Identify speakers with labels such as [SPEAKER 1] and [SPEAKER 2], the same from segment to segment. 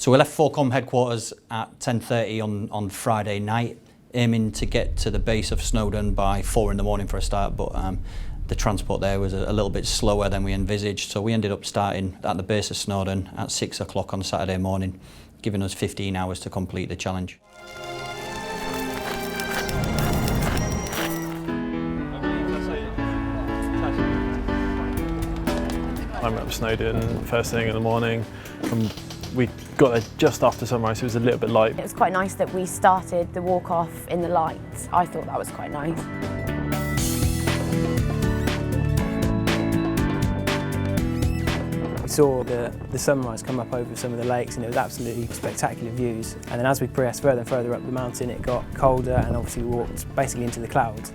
[SPEAKER 1] So we left 4Com headquarters at 10:30 on Friday night, aiming to get to the base of Snowdon by 4 in the morning for a start, but the transport there was a little bit slower than we envisaged, so we ended up starting at the base of Snowdon at 6 o'clock on Saturday morning, giving us 15 hours to complete the challenge.
[SPEAKER 2] I went up Snowdon first thing in the morning, and we got there just after sunrise, so it was a little bit light.
[SPEAKER 3] It was quite nice that we started the walk-off in the lights. I thought that was quite nice.
[SPEAKER 4] We saw the sunrise come up over some of the lakes, and it was absolutely spectacular views. And then as we progressed further and further up the mountain, it got colder, and obviously we walked basically into the clouds.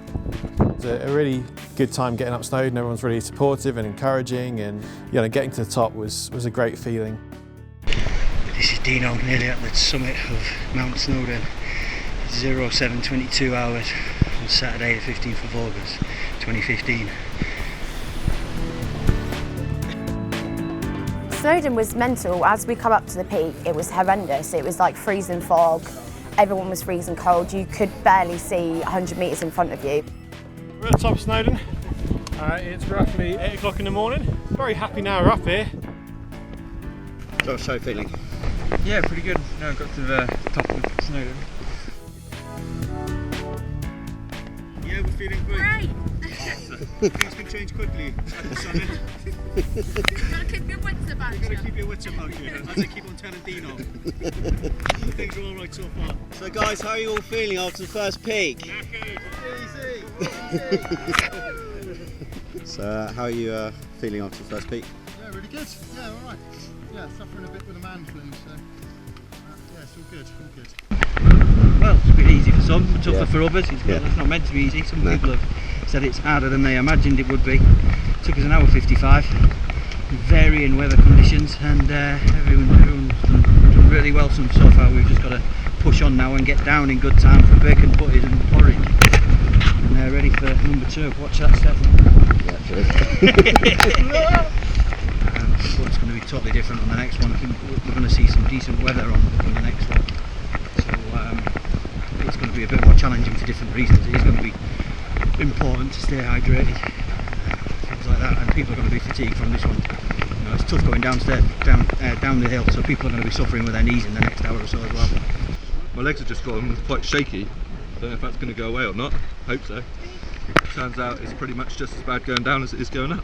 [SPEAKER 5] It was a really good time getting up Snowdon. Everyone's really supportive and encouraging, and getting to the top was a great feeling.
[SPEAKER 6] This is Daron, nearly at the summit of Mount Snowdon. 07:22 hours on Saturday the 15th of August 2015.
[SPEAKER 3] Snowdon was mental. As we come up to the peak, it was horrendous. It was like freezing fog. Everyone was freezing cold. You could barely see 100 metres in front of you.
[SPEAKER 2] We're at the top of Snowdon. It's roughly 8 o'clock in the morning. Very happy now we're up here.
[SPEAKER 6] So feeling?
[SPEAKER 7] Yeah, pretty good. Now I've got to the top of Snowdon.
[SPEAKER 6] Yeah, we're feeling great. Things can change quickly at the summit.
[SPEAKER 8] You've got to keep your wits about you.
[SPEAKER 6] You've got to keep your wits about you, as I keep on telling Dino. Things are all right so far. So guys, how are you all feeling after the first peak? Easy! So how are you feeling after the first peak?
[SPEAKER 9] Yeah, really good. Yeah, all right. Yeah, suffering a bit with a man flu, so yeah, it's all good, all good.
[SPEAKER 6] Well, it's been easy for some, but tougher for others. It's not meant to be easy. Some people have said it's harder than they imagined it would be. It took us an hour 55, varying weather conditions, and everyone's done really well so far. We've just got to push on now and get down in good time for bacon butties and porridge. And they're ready for number 2. Watch that step. But it's going to be totally different on the next one. I think we're going to see some decent weather on the next one. So it's going to be a bit more challenging for different reasons. It is going to be important to stay hydrated, things like that, and people are going to be fatigued from this one. It's tough going down the hill, so people are going to be suffering with their knees in the next hour or so as well.
[SPEAKER 7] My legs are just gone quite shaky. Don't know if that's going to go away or not. Hope so. Turns out it's pretty much just as bad going down as it is going up.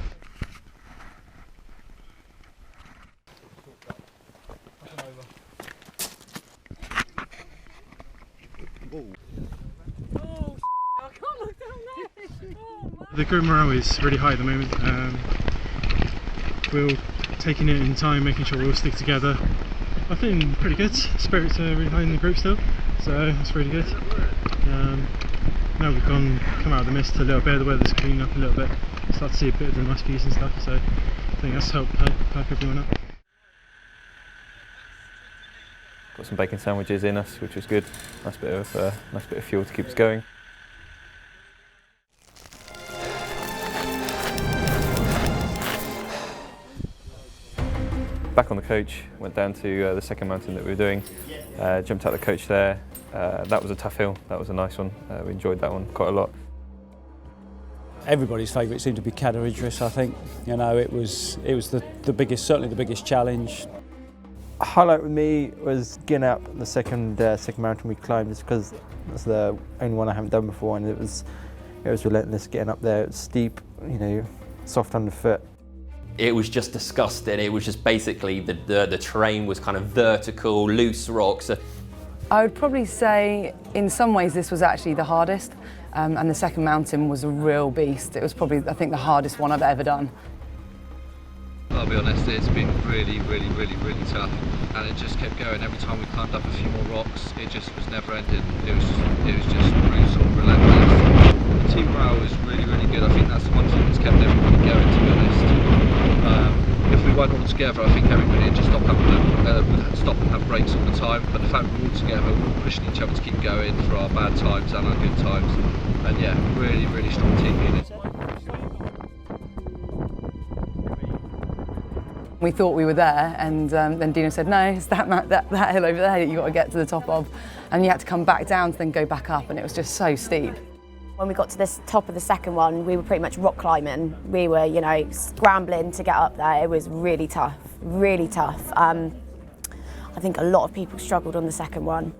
[SPEAKER 2] The group morale is really high at the moment. We're all taking it in time, making sure we all stick together. I think pretty good. Spirits are really high in the group still, so that's really good. Now we've come out of the mist a little bit, the weather's cleaning up a little bit, start to see a bit of the nice views and stuff, so I think that's helped perk everyone up.
[SPEAKER 10] Got some bacon sandwiches in us, which was good. Nice bit of fuel to keep us going. Back on the coach, went down to the second mountain that we were doing, jumped out the coach there. That was a tough hill, that was a nice one. We enjoyed that one quite a lot.
[SPEAKER 11] Everybody's favourite seemed to be Cadair Idris, I think. It was the biggest, certainly the biggest challenge.
[SPEAKER 12] A highlight with me was getting up the second mountain we climbed, just because that's the only one I haven't done before, and it was relentless getting up there. It was steep, soft underfoot.
[SPEAKER 13] It was just disgusting. It was just basically the terrain was kind of vertical, loose rocks.
[SPEAKER 14] I would probably say in some ways this was actually the hardest, and the second mountain was a real beast. It was probably, I think, the hardest one I've ever done.
[SPEAKER 7] I'll be honest, it's been really tough, and it just kept going. Every time we climbed up a few more rocks, it just was never ending. It was just brutal, relentless. The team morale was really good. I think that's the one thing that's kept everybody going, to be honest. If we weren't all together, I think everybody would just stop and have breaks all the time. But the fact we're all together, we're all pushing each other to keep going for our bad times and our good times. And yeah, really strong team unit.
[SPEAKER 14] We thought we were there, and then Dino said, no, it's that hill over there that you've got to get to the top of. And you had to come back down to then go back up, and it was just so steep.
[SPEAKER 3] When we got to the top of the second one, we were pretty much rock climbing. We were, you know, scrambling to get up there. It was really tough, really tough. I think a lot of people struggled on the second one.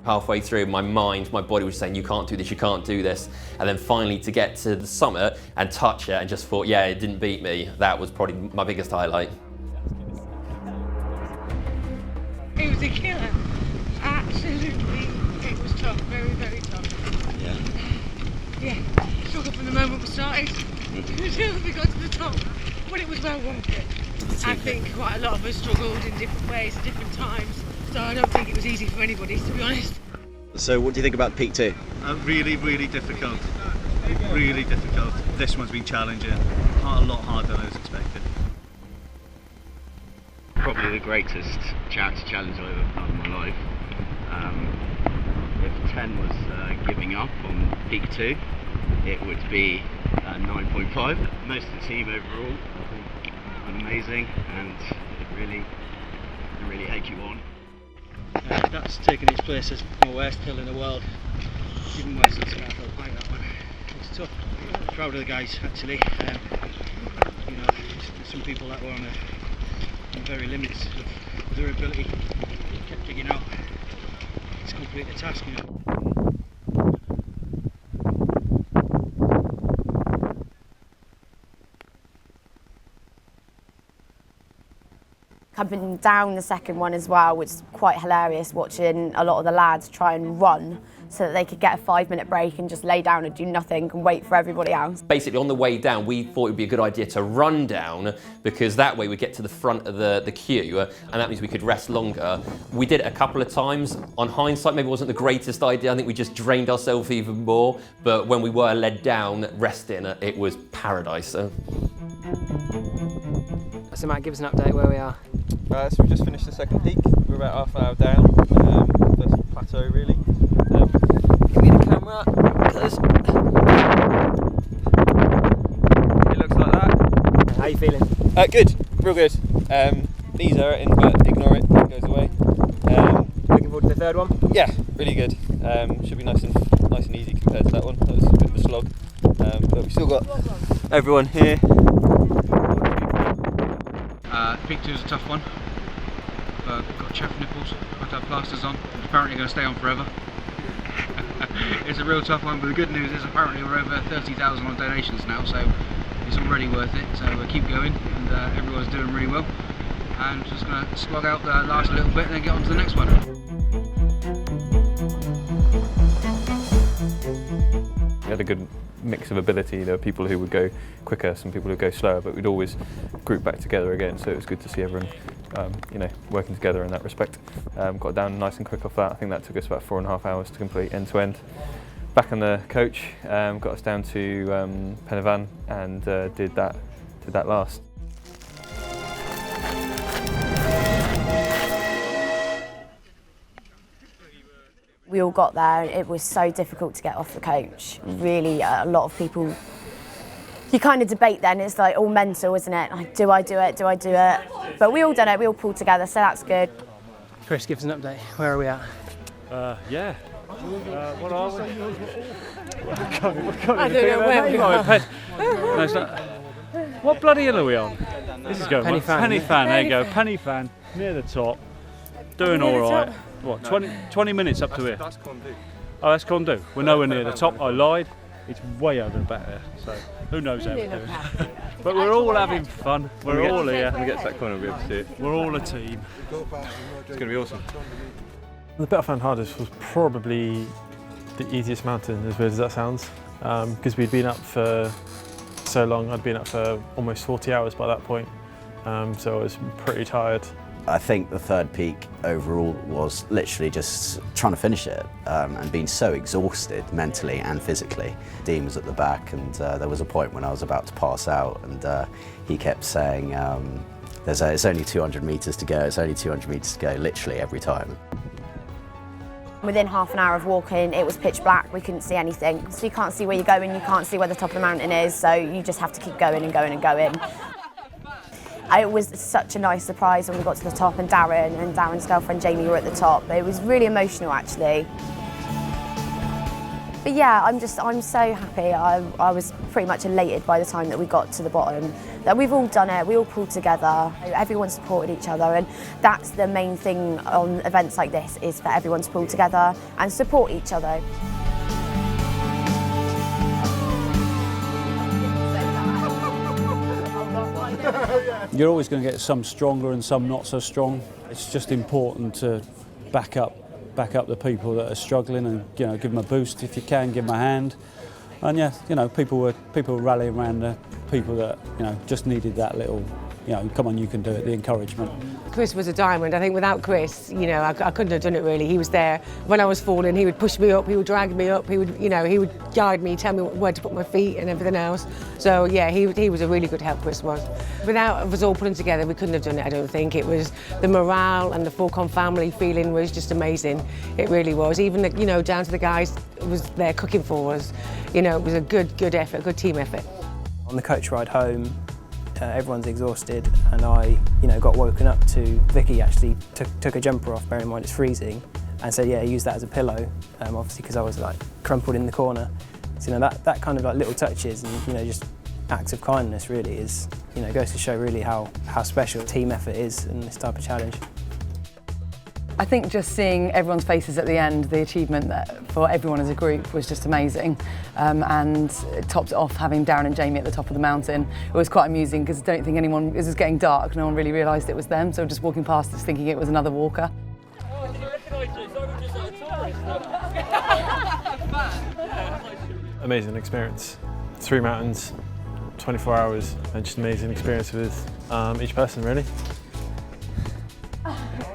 [SPEAKER 13] Halfway through, my body was saying, you can't do this, you can't do this. And then finally to get to the summit and touch it and just thought, yeah, it didn't beat me. That was probably my biggest highlight.
[SPEAKER 8] It was a killer. Absolutely. It was tough, very, very tough. Yeah, struggled from the moment we started until we got to the top, but it was well worth it. I think quite a lot of us struggled in different ways at different times, so I don't think it was easy for anybody, to be honest.
[SPEAKER 15] So what do you think about peak 2?
[SPEAKER 16] Really, really difficult. Really difficult. This one's been challenging, a lot harder than I was expected.
[SPEAKER 15] Probably the greatest challenge I've ever done in my life. If 10 was giving up on peak 2, it would be 9.5. Most of the team overall, I think, were amazing, and it really egg you on.
[SPEAKER 6] That's taken its place as the worst hill in the world. Even worse than I felt like that one. It's tough. I'm proud of the guys actually. You know, there's some people that were on the very limits of their ability. Kept digging out to complete the task. You know.
[SPEAKER 3] Coming down the second one as well was quite hilarious, watching a lot of the lads try and run so that they could get a 5-minute break and just lay down and do nothing and wait for everybody else.
[SPEAKER 13] Basically on the way down we thought it would be a good idea to run down, because that way we get to the front of the queue and that means we could rest longer. We did it a couple of times. On hindsight, maybe it wasn't the greatest idea. I think we just drained ourselves even more, but when we were led down resting, it was paradise.
[SPEAKER 4] So Matt, give us an update where we are.
[SPEAKER 10] So we just finished the second peak. We're about half an hour down, first plateau really.
[SPEAKER 4] Give me the camera, because it looks like that. How are you feeling?
[SPEAKER 10] Good, real good. Knees are hurting, but ignore it, it goes away.
[SPEAKER 4] Looking forward to the third one?
[SPEAKER 10] Yeah, really good. Should be nice and easy compared to that one. That was a bit of a slog, but we've still got everyone here.
[SPEAKER 17] Peak 2 is a tough one. Got chapped nipples, had to have plasters on. It's apparently going to stay on forever. It's a real tough one, but the good news is apparently we're over 30,000 on donations now, so it's already worth it. So we'll keep going, and everyone's doing really well. And just going to slog out the last little bit and then get on to the next one.
[SPEAKER 10] We had a good mix of ability. There were people who would go quicker, some people who would go slower, but we'd always group back together again, so it was good to see everyone you know, working together in that respect. Got down nice and quick off that. I think that took us about 4.5 hours to complete end to end. Back on the coach, got us down to Penavan and did that last.
[SPEAKER 3] We all got there and it was so difficult to get off the coach. Really, a lot of people, you kind of debate then, it's like all mental, isn't it? Like, do I do it, do I do it? But we all done it, we all pulled together, so that's good.
[SPEAKER 4] Chris, give us an update. Where are we at?
[SPEAKER 11] Yeah. What are we?
[SPEAKER 4] I don't know where we are.
[SPEAKER 11] No, it's not. What bloody hill are we on? This is going
[SPEAKER 4] Penny Fan.
[SPEAKER 11] Penny Fan, there you go. Penny Fan, near the top. Doing all right. What, 20 minutes up to here?
[SPEAKER 10] That's Condu.
[SPEAKER 11] Oh, that's Condu. We're nowhere near the top. I lied. It's way over the back there. So who knows how we're doing. But we're all having fun. We're all here.
[SPEAKER 10] When we get to that corner, we'll be able to see it.
[SPEAKER 11] We're all a team.
[SPEAKER 10] It's going to be awesome.
[SPEAKER 5] The bit I found hardest was probably the easiest mountain, as weird as that sounds, because we'd been up for so long. I'd been up for almost 40 hours by that point, so I was pretty tired.
[SPEAKER 18] I think the third peak overall was literally just trying to finish it and being so exhausted mentally and physically. Dean was at the back and there was a point when I was about to pass out and he kept saying, it's only 200 metres to go, it's only 200 metres to go, literally every time.
[SPEAKER 3] Within half an hour of walking, it was pitch black, we couldn't see anything. So you can't see where you're going, you can't see where the top of the mountain is, so you just have to keep going and going and going. It was such a nice surprise when we got to the top, and Daron's girlfriend Jamie were at the top. It was really emotional, actually. But yeah, I'm so happy. I was pretty much elated by the time that we got to the bottom. That we've all done it, we all pulled together, everyone supported each other, and that's the main thing on events like this, is for everyone to pull together and support each other.
[SPEAKER 11] You're always going to get some stronger and some not so strong. It's just important to back up the people that are struggling, and give them a boost if you can, give them a hand. And yeah, people were rallying around the people that just needed that little, come on, you can do it, the encouragement.
[SPEAKER 19] Chris was a diamond. I think without Chris, I couldn't have done it really. He was there when I was falling. He would push me up, he would drag me up, he would guide me, tell me where to put my feet and everything else. So yeah, he was a really good help, Chris was. Without us all pulling together, we couldn't have done it, I don't think. It was the morale and the 4Com family feeling was just amazing. It really was. Even down to the guys who was there cooking for us. It was a good effort, a good team effort.
[SPEAKER 4] On the coach ride home, everyone's exhausted, and I, got woken up to Vicky actually took a jumper off, bearing in mind it's freezing, and said, yeah, use that as a pillow, obviously because I was like crumpled in the corner. So that kind of like little touches and just acts of kindness really is, goes to show really how special team effort is in this type of challenge.
[SPEAKER 14] I think just seeing everyone's faces at the end, the achievement for everyone as a group was just amazing. And it topped it off having Daron and Jamie at the top of the mountain. It was quite amusing because I don't think it was getting dark, no one really realised it was them, so just walking past us thinking it was another walker.
[SPEAKER 5] Amazing experience. 3 mountains, 24 hours, and just amazing experience with each person really.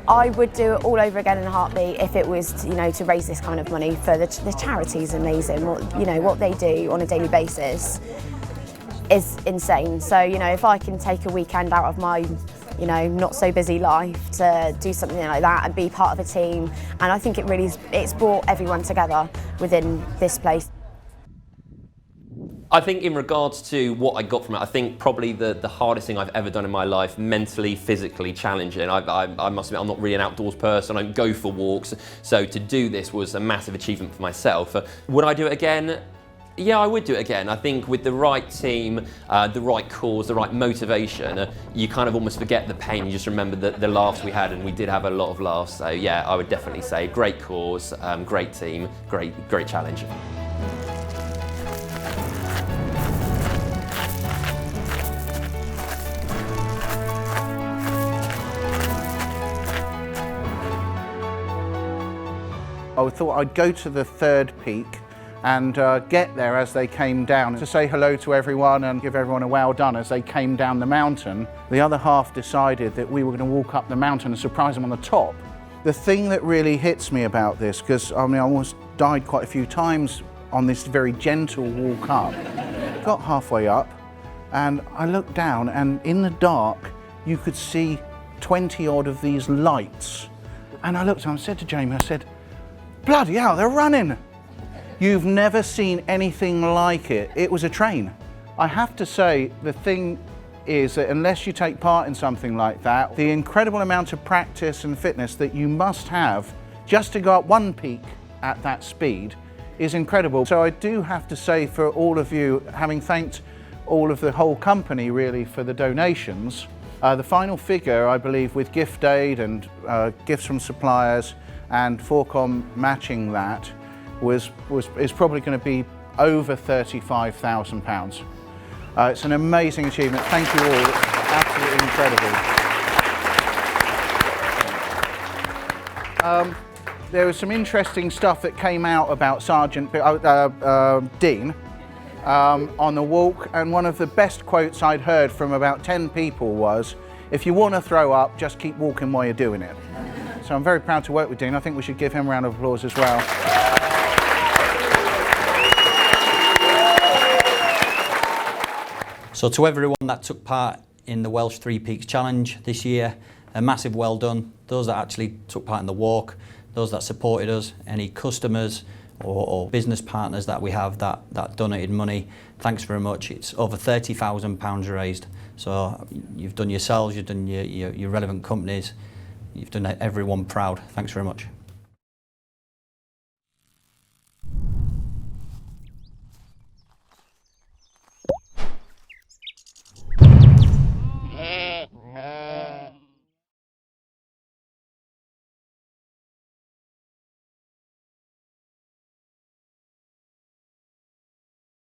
[SPEAKER 3] I would do it all over again in a heartbeat if it was, to raise this kind of money for the charity's amazing. What they do on a daily basis is insane. So, if I can take a weekend out of my, not so busy life to do something like that and be part of a team, and I think it's brought everyone together within this place.
[SPEAKER 13] I think in regards to what I got from it, I think probably the hardest thing I've ever done in my life, mentally, physically challenging. I must admit, I'm not really an outdoors person, I don't go for walks, so to do this was a massive achievement for myself. Would I do it again? Yeah, I would do it again. I think with the right team, the right cause, the right motivation, you kind of almost forget the pain, you just remember the laughs we had, and we did have a lot of laughs. So yeah, I would definitely say great cause, great team, great challenge.
[SPEAKER 9] I thought I'd go to the 3rd peak and get there as they came down to say hello to everyone and give everyone a well done as they came down the mountain. The other half decided that we were going to walk up the mountain and surprise them on the top. The thing that really hits me about this, because I almost died quite a few times on this very gentle walk up, got halfway up and I looked down, and in the dark you could see 20 odd of these lights, and I looked and I said to Jamie, I said, bloody hell, they're running. You've never seen anything like it. It was a train. I have to say, the thing is that unless you take part in something like that, the incredible amount of practice and fitness that you must have just to go up one peak at that speed is incredible. So I do have to say, for all of you, having thanked all of the whole company really for the donations, the final figure, I believe, with gift aid and gifts from suppliers and 4Com matching that is probably going to be over £35,000. It's an amazing achievement. Thank you all. Absolutely incredible. There was some interesting stuff that came out about Sergeant Dean on the walk, and one of the best quotes I'd heard from about 10 people was, if you want to throw up, just keep walking while you're doing it. So I'm very proud to work with Dean. I think we should give him a round of applause as well.
[SPEAKER 1] So to everyone that took part in the Welsh 3 Peaks Challenge this year, a massive well done. Those that actually took part in the walk, those that supported us, any customers, or business partners that we have that donated money. Thanks very much. It's over £30,000 raised. So you've done yourselves, you've done your relevant companies, you've done everyone proud. Thanks very much.